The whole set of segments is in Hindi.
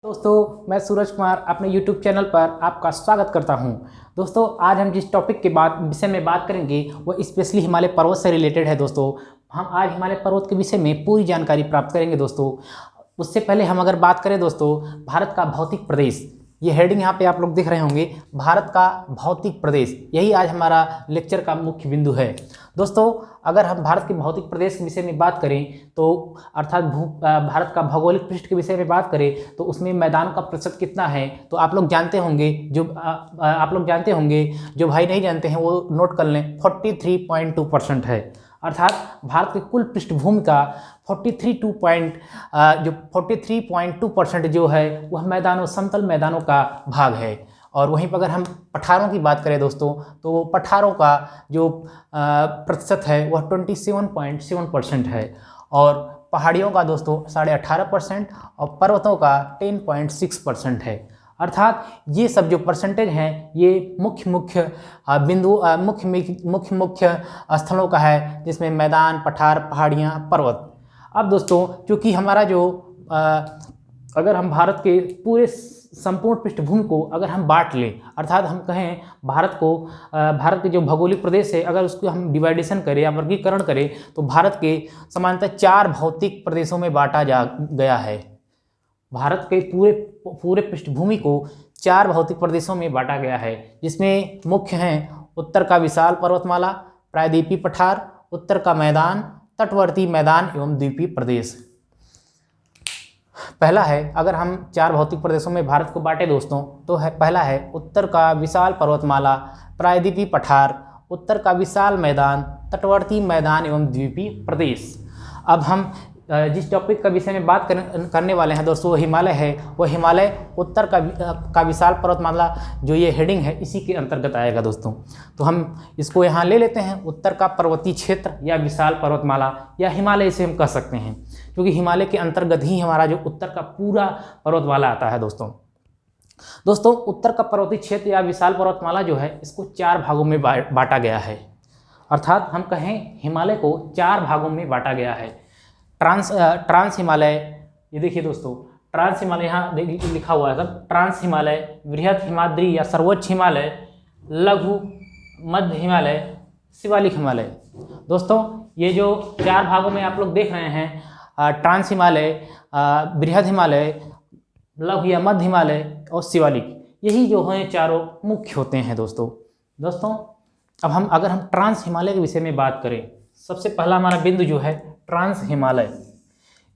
दोस्तों मैं सूरज कुमार अपने YouTube चैनल पर आपका स्वागत करता हूं। दोस्तों आज हम जिस टॉपिक के विषय में बात करेंगे वो स्पेशली हिमालय पर्वत से रिलेटेड है। दोस्तों हम आज हिमालय पर्वत के विषय में पूरी जानकारी प्राप्त करेंगे। दोस्तों उससे पहले हम अगर बात करें दोस्तों भारत का भौतिक प्रदेश, ये हेडिंग यहाँ पे आप लोग देख रहे होंगे, भारत का भौतिक प्रदेश, यही आज हमारा लेक्चर का मुख्य बिंदु है। दोस्तों अगर हम भारत के भौतिक प्रदेश के विषय में बात करें तो अर्थात भारत का भौगोलिक पृष्ठ के विषय में बात करें तो उसमें मैदानों का प्रतिशत कितना है तो आप लोग जानते होंगे। जो भाई नहीं जानते हैं वो नोट कर लें, 43.2% है। अर्थात भारत के कुल पृष्ठभूमि का 43.2% जो है वह मैदानों, समतल मैदानों का भाग है। और वहीं पर अगर हम पठारों की बात करें दोस्तों तो पठारों का जो प्रतिशत है वह 27.7% है। और पहाड़ियों का दोस्तों 18.5% और पर्वतों का 10.6% है। अर्थात ये सब जो परसेंटेज हैं ये मुख्य स्थलों का है, जिसमें मैदान, पठार, पहाड़ियाँ, पर्वत। अब दोस्तों चूँकि हमारा जो अगर हम भारत के पूरे संपूर्ण पृष्ठभूमि को अगर हम बांट लें, अर्थात हम कहें भारत के जो भौगोलिक प्रदेश है अगर उसको हम डिवाइडेशन करें या वर्गीकरण करें तो भारत के सामान्यतः 4 भौतिक प्रदेशों में बांटा गया है। भारत के पूरे पृष्ठभूमि को 4 भौतिक प्रदेशों में बांटा गया है, जिसमें मुख्य हैं उत्तर का विशाल पर्वतमाला, प्रायद्वीपीय पठार, उत्तर का मैदान, तटवर्ती मैदान एवं द्वीपीय प्रदेश। पहला है, अगर हम 4 भौतिक प्रदेशों में भारत को बांटे दोस्तों तो पहला है उत्तर का विशाल पर्वतमाला, प्रायद्वीपीय पठार, उत्तर का विशाल मैदान, तटवर्ती मैदान एवं द्वीपीय प्रदेश। अब हम जिस टॉपिक का विषय में बात करने वाले हैं दोस्तों वो हिमालय है। वो हिमालय उत्तर का विशाल पर्वतमाला जो ये हेडिंग है इसी के अंतर्गत आएगा दोस्तों। तो हम इसको यहाँ ले लेते हैं, उत्तर का पर्वतीय क्षेत्र या विशाल पर्वतमाला या हिमालय इसे हम कह सकते हैं, क्योंकि हिमालय के अंतर्गत ही हमारा जो उत्तर का पूरा पर्वतमाला आता है। दोस्तों उत्तर का पर्वतीय क्षेत्र या विशाल पर्वतमाला जो है इसको 4 भागों में बांटा गया है। अर्थात हम कहें हिमालय को 4 भागों में बांटा गया है। ट्रांस हिमालय, ये देखिए दोस्तों, ट्रांस हिमालय यहाँ लिखा हुआ है सब, ट्रांस हिमालय, बृहद हिमाद्री या सर्वोच्च हिमालय, लघु, मध्य हिमालय, शिवालिक हिमालय। दोस्तों ये जो 4 भागों में आप लोग देख रहे हैं, ट्रांस हिमालय, बृहद हिमालय, लघु या मध्य हिमालय और शिवालिक, यही जो हैं चारों मुख्य होते हैं दोस्तों अब अगर हम ट्रांस हिमालय के विषय में बात करें, सबसे पहला हमारा बिंदु जो है ट्रांस हिमालय।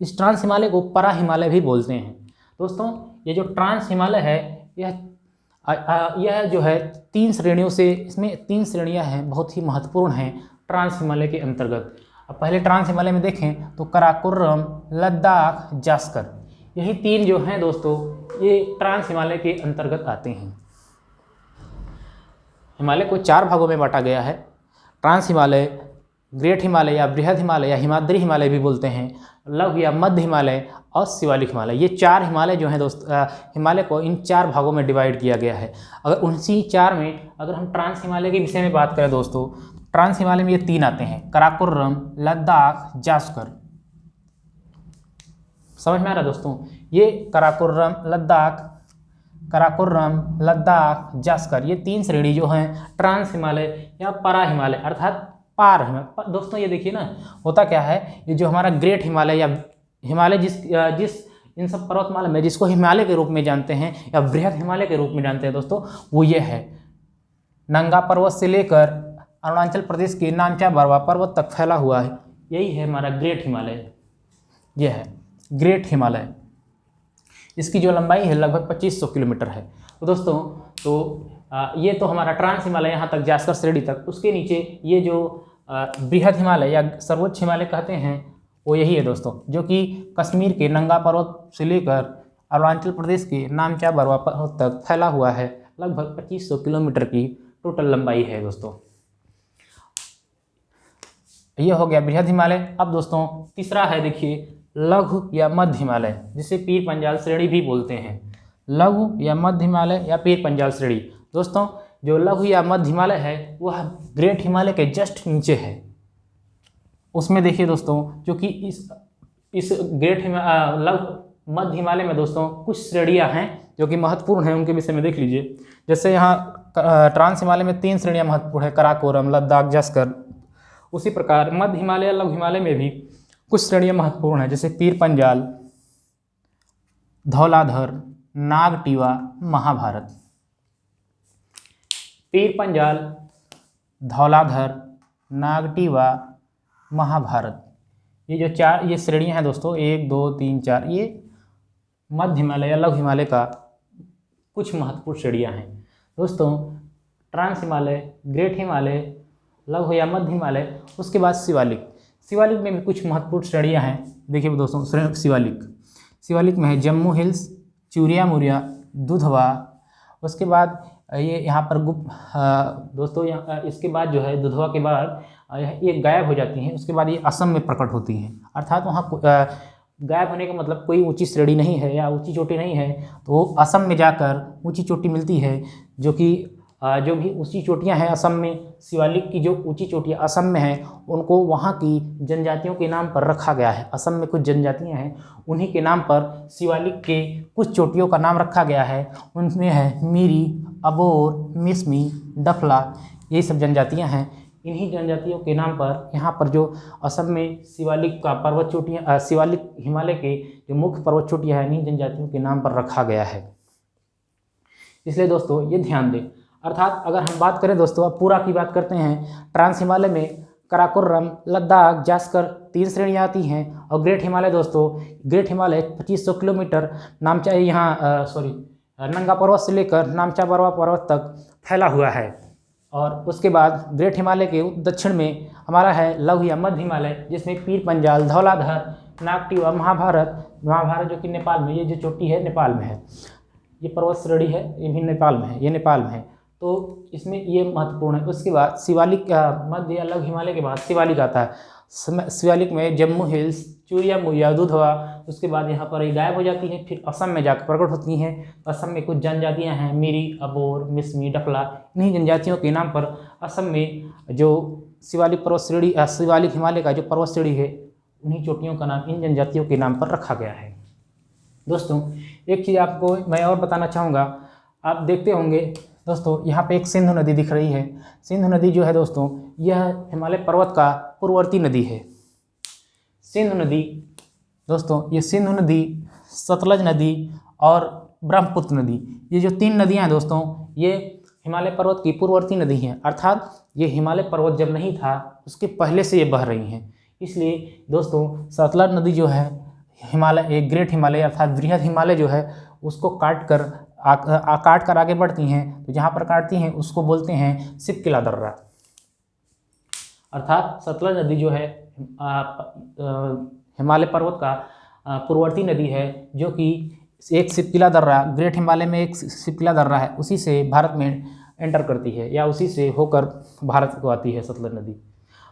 इस ट्रांस हिमालय को परा हिमालय भी बोलते हैं। दोस्तों ये जो ट्रांस हिमालय है यह जो है 3 श्रेणियों से, इसमें 3 श्रेणियां हैं, बहुत ही महत्वपूर्ण हैं ट्रांस हिमालय के अंतर्गत। अब पहले ट्रांस हिमालय में देखें तो काराकोरम, लद्दाख, जास्कर, यही 3 जो हैं दोस्तों ये ट्रांस हिमालय के अंतर्गत आते हैं। हिमालय को 4 भागों में बांटा गया है, ट्रांस हिमालय, ग्रेट हिमालय या बृहद हिमालय या हिमाद्री हिमालय भी बोलते हैं, लघु या मध्य हिमालय और शिवालिक हिमालय। ये 4 हिमालय जो हैं हिमालय को इन 4 भागों में डिवाइड किया गया है। अगर उसी 4 में अगर हम ट्रांस हिमालय के विषय में बात करें दोस्तों, ट्रांस हिमालय में ये 3 आते हैं, काराकोरम, लद्दाख, जास्कर। समझ में आ रहा दोस्तों? ये काराकोरम, लद्दाख, जास्कर, ये 3 श्रेणी जो हैं ट्रांस हिमालय या परा हिमालय अर्थात पार हिमालय। दोस्तों ये देखिए ना, होता क्या है, ये जो हमारा ग्रेट हिमालय या हिमालय जिस इन सब पर्वतमाला में जिसको हिमालय के रूप में जानते हैं या बृहद हिमालय के रूप में जानते हैं दोस्तों, वो ये है, नंगा पर्वत से लेकर अरुणाचल प्रदेश के नामचा बरवा पर्वत तक फैला हुआ है, यही है हमारा ग्रेट हिमालय। ये है ग्रेट हिमालय, इसकी जो लंबाई है लगभग 2500 किलोमीटर है। तो दोस्तों ये तो हमारा ट्रांस हिमालय यहाँ तक, जास्कर श्रेणी तक। उसके नीचे ये जो बृहद हिमालय या सर्वोच्च हिमालय कहते हैं वो यही है दोस्तों, जो कि कश्मीर के नंगा पर्वत से लेकर अरुणाचल प्रदेश के नामचा बरवा पर्वत तक फैला हुआ है। लगभग 2500 किलोमीटर की टोटल लंबाई है दोस्तों। ये हो गया बृहद हिमालय। अब दोस्तों तीसरा है, देखिए, लघु या मध्य हिमालय, जिसे पीर पंजाल श्रेणी भी बोलते हैं। लघु या मध्य हिमालय या पीर पंजाल श्रेणी। दोस्तों जो लघु या मध्य हिमालय है वह ग्रेट हिमालय के जस्ट नीचे है। उसमें देखिए दोस्तों, जो कि इस ग्रेट मध्य हिमालय में दोस्तों कुछ श्रेणियां हैं जो कि महत्वपूर्ण हैं, उनके विषय में देख लीजिए। जैसे यहाँ ट्रांस हिमालय में 3 श्रेणियां महत्वपूर्ण है, कराकोरम, लद्दाख, जास्कर। उसी प्रकार मध्य हिमालय, लघु हिमालय में भी कुछ श्रेणियां महत्वपूर्ण हैं, जैसे पीर पंजाल, धौलाधर, नागटीवा, महाभारत। पीर पंजाल, धौलाधर, नागटीवा, महाभारत, ये जो 4 ये श्रेणियां हैं दोस्तों, 1 2 3 4, ये मध्य हिमालय या लघु हिमालय का कुछ महत्वपूर्ण श्रेणियां हैं दोस्तों। ट्रांस हिमालय, ग्रेट हिमालय, लघु या मध्य हिमालय, उसके बाद शिवालिक। शिवालिक में भी कुछ महत्वपूर्ण श्रेणियां हैं। देखिए दोस्तों, शिवालिक में है जम्मू हिल्स, चूरिया मुरिया, दुधवा। उसके बाद ये यहाँ पर दोस्तों यहाँ इसके बाद जो है दुधवा के बाद ये गायब हो जाती हैं। उसके बाद ये असम में प्रकट होती हैं, अर्थात वहाँ गायब होने का मतलब कोई ऊंची श्रेणी नहीं है या ऊंची चोटी नहीं है, तो वो असम में जाकर ऊंची चोटी मिलती है, जो भी ऊंची चोटियां हैं असम में, शिवालिक की जो ऊंची चोटियां असम में हैं, उनको वहाँ की जनजातियों के नाम पर रखा गया है। असम में कुछ जनजातियां हैं, उन्हीं के नाम पर शिवालिक के कुछ चोटियों का नाम रखा गया है। उनमें है मीरी, अबोर, मिसमी, डफला, यही सब जनजातियाँ हैं। इन्हीं जनजातियों के नाम पर यहाँ पर जो असम में शिवालिक का पर्वत चोटियाँ, शिवालिक हिमालय के जो मुख्य पर्वत चोटियाँ हैं, इन्हीं जनजातियों के नाम पर रखा गया है। इसलिए दोस्तों ये ध्यान दें। अर्थात अगर हम बात करें दोस्तों, अब पूरा की बात करते हैं, ट्रांस हिमालय में कराकोरम, लद्दाख, जास्कर 3 श्रेणियाँ आती हैं। और ग्रेट हिमालय दोस्तों, ग्रेट हिमालय 2500 किलोमीटर नामचा नंगा पर्वत से लेकर नामचा बरवा पर्वत तक फैला हुआ है। और उसके बाद ग्रेट हिमालय के दक्षिण में हमारा है लघु या मध्य हिमालय, जिसमें पीर पंजाल, धौलाधर, नागटीवा, महाभारत जो कि नेपाल में, ये जो चोटी है नेपाल में है, ये पर्वत श्रेणी है, ये भी नेपाल में है, ये नेपाल में है, तो इसमें ये महत्वपूर्ण है। उसके बाद शिवालिक मध्य या लघु हिमालय के बाद शिवालिक आता है। शिवालिक में जम्मू हिल्स, चूरिया मुरिया, दुधवा। उसके बाद यहाँ पर ये गायब हो जाती हैं, फिर असम में जाकर प्रकट होती हैं। असम में कुछ जनजातियाँ हैं, मीरी, अबोर, मिसमी, डफला। इन्हीं जनजातियों के नाम पर असम में जो शिवालिक पर्वत श्रेणी, शिवालिक हिमालय का जो पर्वत श्रेणी है, उन्हीं चोटियों का नाम इन जनजातियों के नाम पर रखा गया है। दोस्तों एक चीज़ आपको मैं और बताना चाहूँगा, आप देखते होंगे दोस्तों, यहाँ पे एक सिंधु नदी दिख रही है। सिंधु नदी जो है दोस्तों, यह हिमालय पर्वत का पूर्ववर्ती नदी है। सिंधु नदी दोस्तों, ये सिंधु नदी, सतलज नदी और ब्रह्मपुत्र नदी, ये जो 3 नदियाँ हैं दोस्तों, ये हिमालय पर्वत की पूर्ववर्ती नदी हैं। अर्थात ये हिमालय पर्वत जब नहीं था उसके पहले से ये बह रही हैं। इसलिए दोस्तों सतलज नदी जो है हिमालय, एक ग्रेट हिमालय अर्थात बृहद हिमालय जो है, उसको काट कर आगे बढ़ती हैं। तो जहाँ पर काटती हैं उसको बोलते हैं सिपकिला दर्रा। अर्थात सतलज नदी जो है हिमालय पर्वत का पूर्ववर्ती नदी है, जो कि एक सिपकिला दर्रा, ग्रेट हिमालय में एक सिपकिला दर्रा है, उसी से भारत में एंटर करती है या उसी से होकर भारत को आती है सतलज नदी।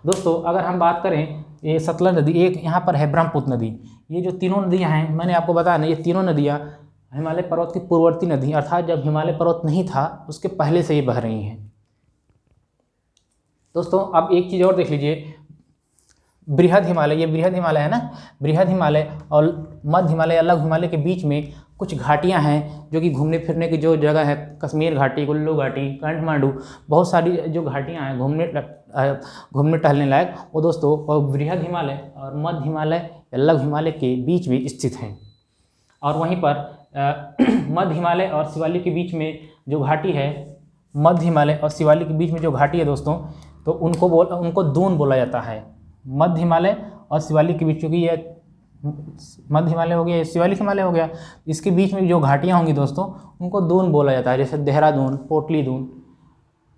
दोस्तों अगर हम बात करें, ये सतलज नदी, एक यहाँ पर है ब्रह्मपुत्र नदी। ये जो तीनों नदियाँ हैं, मैंने आपको बताया ना, ये तीनों नदियाँ हिमालय पर्वत की पूर्ववर्ती नदी, अर्थात जब हिमालय पर्वत नहीं था उसके पहले से ये बह रही हैं। दोस्तों अब एक चीज़ और देख लीजिए, बृहद हिमालय, ये बृहद हिमालय है ना, बृहद हिमालय और मध्य हिमालय या लघु हिमालय के बीच में कुछ घाटियां हैं, जो कि घूमने फिरने की जो जगह है, कश्मीर घाटी, कुल्लू घाटी, काठमांडू, बहुत सारी जो घाटियां हैं घूमने टहलने लायक, वो दोस्तों और बृहद हिमालय और मध्य हिमालय या लघु हिमालय के बीच में स्थित हैं। और वहीं पर मध्य हिमालय और शिवालिक के बीच में जो घाटी है, मध्य हिमालय और शिवालिक के बीच में जो घाटी है दोस्तों, तो उनको दून बोला जाता है। मध्य हिमालय और शिवालिक के बीच, क्योंकि ये मध्य हिमालय हो गया, शिवालिक हिमालय हो गया, इसके बीच में जो घाटियाँ होंगी दोस्तों, उनको दून बोला जाता है, जैसे देहरादून, पोटली दून।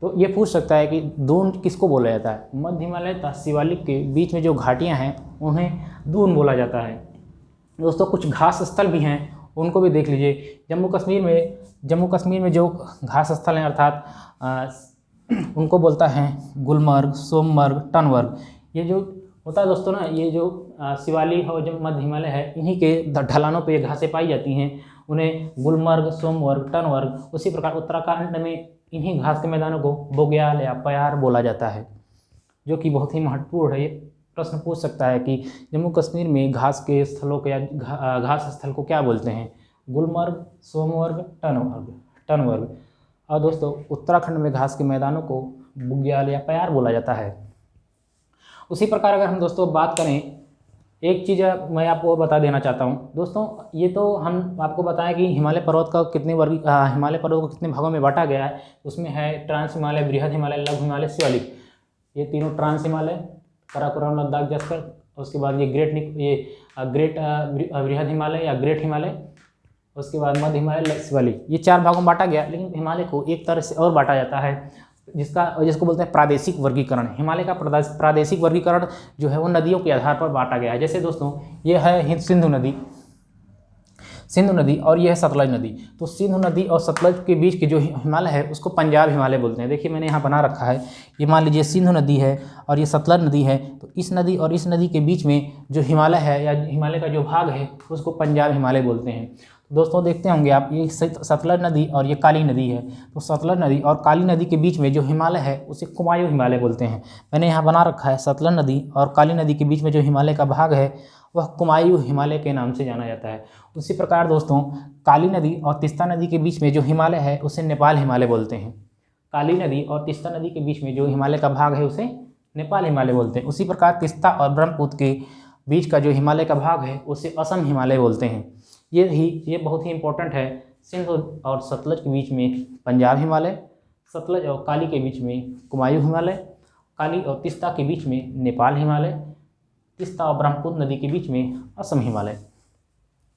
तो ये पूछ सकता है कि दून किसको बोला जाता है? मध्य हिमालय तथा शिवालिक के बीच में जो घाटियाँ हैं उन्हें दून बोला जाता है। दोस्तों कुछ घास स्थल भी हैं, उनको भी देख लीजिए। जम्मू कश्मीर में जो घास स्थल हैं, अर्थात उनको बोलता है गुलमर्ग, सोममर्ग, टनवर्ग। ये जो होता है दोस्तों ना, ये जो शिवालिक और जो मध्य हिमालय है, इन्हीं के ढलानों पे ये घासें पाई जाती हैं, उन्हें गुलमर्ग, सोमवर्ग, टनवर्ग। उसी प्रकार उत्तराखंड में इन्हीं घास के मैदानों को बोग्याल या प्यार बोला जाता है, जो कि बहुत ही महत्वपूर्ण है। प्रश्न पूछ सकता है कि जम्मू कश्मीर में घास के स्थलों को या घास स्थल को क्या बोलते हैं? गुलमर्ग, सोमवर्ग, टनवर्ग। और दोस्तों उत्तराखंड में घास के मैदानों को बुग्याल या प्यार बोला जाता है। उसी प्रकार अगर हम दोस्तों बात करें, एक चीज़ मैं आपको बता देना चाहता हूँ दोस्तों, ये तो हम आपको बताएं कि हिमालय पर्वत का हिमालय पर्वत को कितने भागों में बांटा गया है। उसमें है ट्रांस हिमालय, बृहद हिमालय, लघु हिमालय, शिवालिक। ये तीनों ट्रांस हिमालय, काराकोरम, लद्दाख, जस्कर, उसके बाद ये बृहद हिमालय या ग्रेट हिमालय, उसके बाद मध्य हिमालय, शिवालिक। ये 4 भागों में बांटा गया। लेकिन हिमालय को एक तरह से और बांटा जाता है जिसको बोलते हैं प्रादेशिक वर्गीकरण। हिमालय का प्रादेशिक वर्गीकरण जो है वो नदियों के आधार पर बांटा गया है। जैसे दोस्तों ये है सिंधु नदी और ये है सतलज नदी। तो सिंधु नदी और सतलज के बीच के जो हिमालय है उसको पंजाब हिमालय बोलते हैं। देखिए मैंने यहाँ बना रखा है, ये मान लीजिए सिंधु नदी है और ये सतलज नदी है। तो इस नदी और इस नदी के बीच में जो हिमालय है या हिमालय का जो भाग है उसको पंजाब हिमालय बोलते हैं। दोस्तों देखते होंगे आप, ये सतलज नदी और ये काली नदी है। तो सतलज नदी और काली नदी के बीच में जो हिमालय है उसे कुमायूं हिमालय बोलते हैं। मैंने यहाँ बना रखा है, सतलज नदी और काली नदी के बीच में जो हिमालय का भाग है वह कुमायूं हिमालय के नाम से जाना जाता है। उसी प्रकार दोस्तों काली नदी और तीस्ता नदी के बीच में जो हिमालय है उसे नेपाल हिमालय बोलते हैं। काली नदी और तीस्ता नदी के बीच में जो हिमालय का भाग है उसे नेपाल हिमालय बोलते हैं। उसी प्रकार तीस्ता और ब्रह्मपुत्र के बीच का जो हिमालय का भाग है उसे असम हिमालय बोलते हैं। ये बहुत ही इंपॉर्टेंट है। सिंधु और सतलज के बीच में पंजाब हिमालय, सतलज और काली के बीच में कुमायूं हिमालय, काली और तीस्ता के बीच में नेपाल हिमालय, तीस्ता और ब्रह्मपुत्र नदी के बीच में असम हिमालय।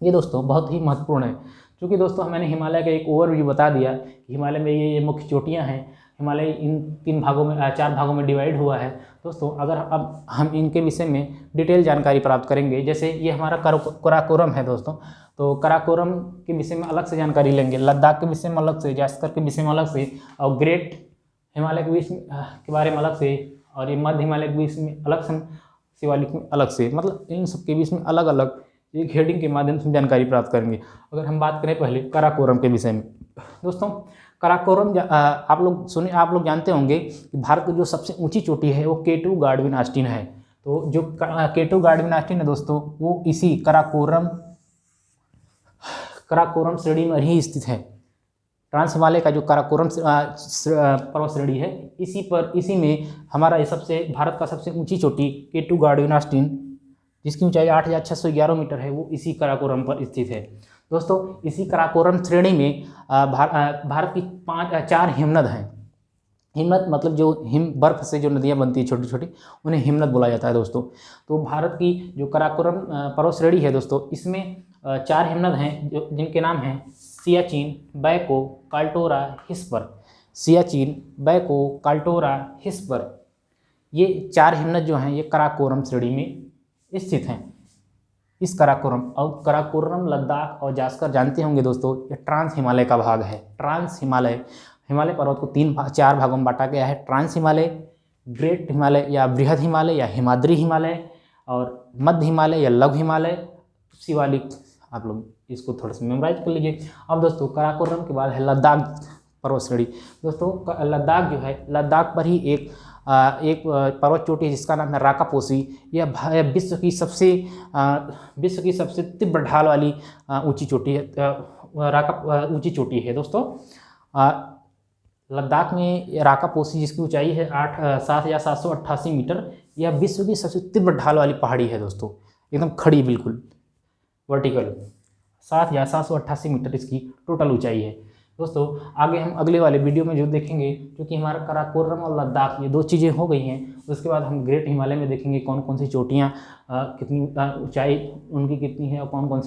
ये दोस्तों बहुत ही महत्वपूर्ण है, क्योंकि दोस्तों मैंने हिमालय का एक ओवरव्यू बता दिया कि हिमालय में ये मुख्य चोटियाँ हैं। हिमालय इन 4 भागों में डिवाइड हुआ है। दोस्तों अगर अब हम इनके विषय में डिटेल जानकारी प्राप्त करेंगे, जैसे ये हमारा काराकोरम है दोस्तों, तो काराकोरम के विषय में अलग से जानकारी लेंगे, लद्दाख के विषय में अलग से, जास्कर के विषय में अलग से, और ग्रेट हिमालय के बारे में अलग से, और ये मध्य हिमालय के बीच में अलग से, शिवालिक में अलग से, मतलब इन सब के बीच में अलग अलग एक हेडिंग के माध्यम से जानकारी प्राप्त करेंगे। अगर हम बात करें पहले काराकोरम के विषय में, दोस्तों काराकोरम आप लोग जानते होंगे कि भारत की जो सबसे ऊंची चोटी है वो K2 गाडविन ऑस्टिन है। तो जो K2 गाडविन ऑस्टिन है दोस्तों वो इसी काराकोरम श्रेणी में ही स्थित है। ट्रांस हिमालय का जो काराकोरम पर्वत श्रेणी है इसी में हमारा भारत का सबसे ऊंची चोटी K2 गाडविन ऑस्टिन, जिसकी ऊंचाई 8611 मीटर है, वो इसी काराकोरम पर स्थित है। दोस्तों इसी काराकोरम श्रेणी में भारत की 4 हिमनद हैं। हिमनद मतलब जो बर्फ से जो नदियां बनती है छोटी छोटी, उन्हें हिमनद बोला जाता है दोस्तों। तो भारत की जो काराकोरम पर्वत श्रेणी है दोस्तों, इसमें 4 हिमनद हैं जिनके नाम हैं सियाचिन, बैको, काल्टोरा, हिस्पर। सियाचिन, बैको, काल्टोरा, हिस्पर, ये 4 हिमनद जो हैं ये काराकोरम श्रेणी में स्थित हैं। इस काराकोरम लद्दाख और जास्कर जानते होंगे दोस्तों, ये ट्रांस हिमालय का भाग है। ट्रांस हिमालय पर्वत को 4 भागों में बांटा गया है। ट्रांस हिमालय, ग्रेट हिमालय या बृहद हिमालय या हिमाद्री हिमालय, और मध्य हिमालय या लघु हिमालय, शिवालिक। आप लोग इसको थोड़ा सा मेमोराइज कर लीजिए। अब दोस्तों काराकोरम के बाद है लद्दाख पर्वत श्रेणी। दोस्तों लद्दाख जो है, लद्दाख पर ही एक पर्वत चोटी है जिसका नाम है राकापोसी। यह विश्व की सबसे तीव्र ढाल वाली ऊंची चोटी है। ऊंची चोटी है दोस्तों लद्दाख में राकापोसी, जिसकी ऊंचाई है 7,788 मीटर। यह विश्व की सबसे तीव्र ढाल वाली पहाड़ी है दोस्तों, एकदम खड़ी, बिल्कुल वर्टिकल। 7,788 मीटर इसकी टोटल ऊंचाई है। दोस्तों आगे हम अगले वाले वीडियो में जो देखेंगे, क्योंकि हमारा काराकोरम और लद्दाख ये 2 चीज़ें हो गई हैं, उसके बाद हम ग्रेट हिमालय में देखेंगे कौन कौन सी चोटियाँ, कितनी ऊंचाई उनकी कितनी है और कौन कौन से